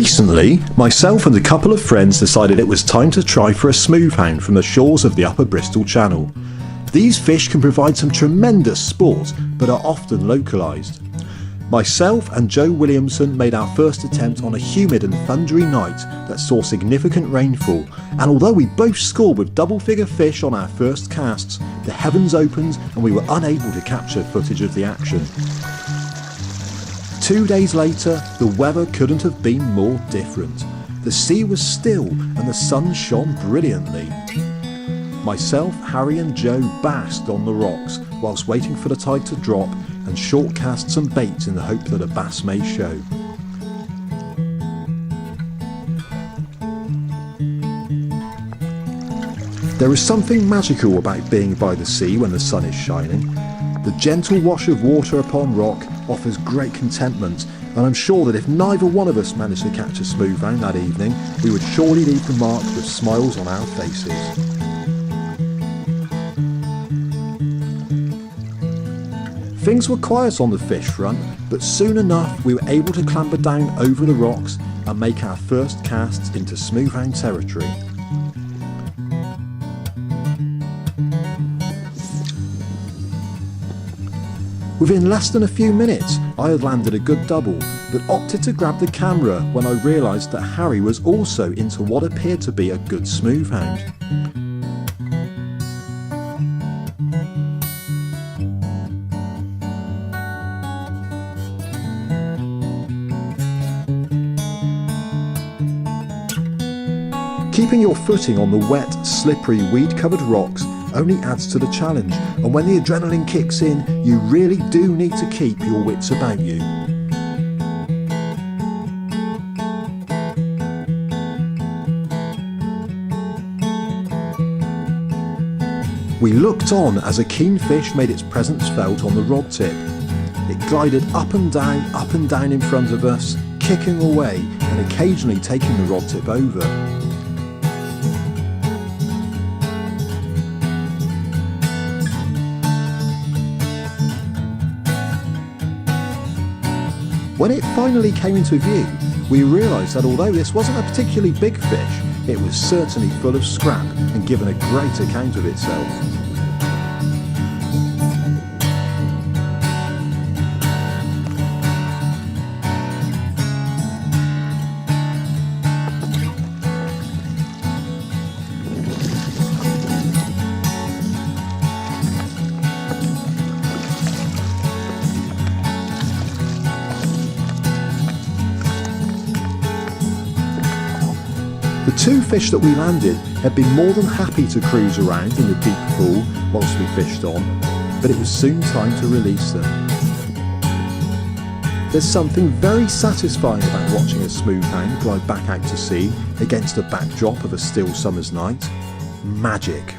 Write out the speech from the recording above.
Recently, myself and a couple of friends decided it was time to try for a smooth hound from the shores of the upper Bristol Channel. These fish can provide some tremendous sport, but are often localised. Myself and Joe Williamson made our first attempt on a humid and thundery night that saw significant rainfall, and although we both scored with double-figure fish on our first casts, the heavens opened and we were unable to capture footage of the action. 2 days later, the weather couldn't have been more different. The sea was still and the sun shone brilliantly. Myself, Harry and Joe basked on the rocks whilst waiting for the tide to drop and short cast some baits in the hope that a bass may show. There is something magical about being by the sea when the sun is shining. The gentle wash of water upon rock offers great contentment, and I'm sure that if neither one of us managed to catch a smooth hound that evening, we would surely leave the mark with smiles on our faces. Things were quiet on the fish front, but soon enough we were able to clamber down over the rocks and make our first casts into smooth hound territory. Within less than a few minutes I had landed a good double, but opted to grab the camera when I realised that Harry was also into what appeared to be a good smooth hound. Keeping your footing on the wet, slippery, weed-covered rocks only adds to the challenge, and when the adrenaline kicks in, you really do need to keep your wits about you. We looked on as a keen fish made its presence felt on the rod tip. It glided up and down in front of us, kicking away and occasionally taking the rod tip over. When it finally came into view, we realised that although this wasn't a particularly big fish, it was certainly full of scrap and given a great account of itself. The two fish that we landed had been more than happy to cruise around in the deep pool whilst we fished on, but it was soon time to release them. There's something very satisfying about watching a smooth hound glide back out to sea against the backdrop of a still summer's night. Magic.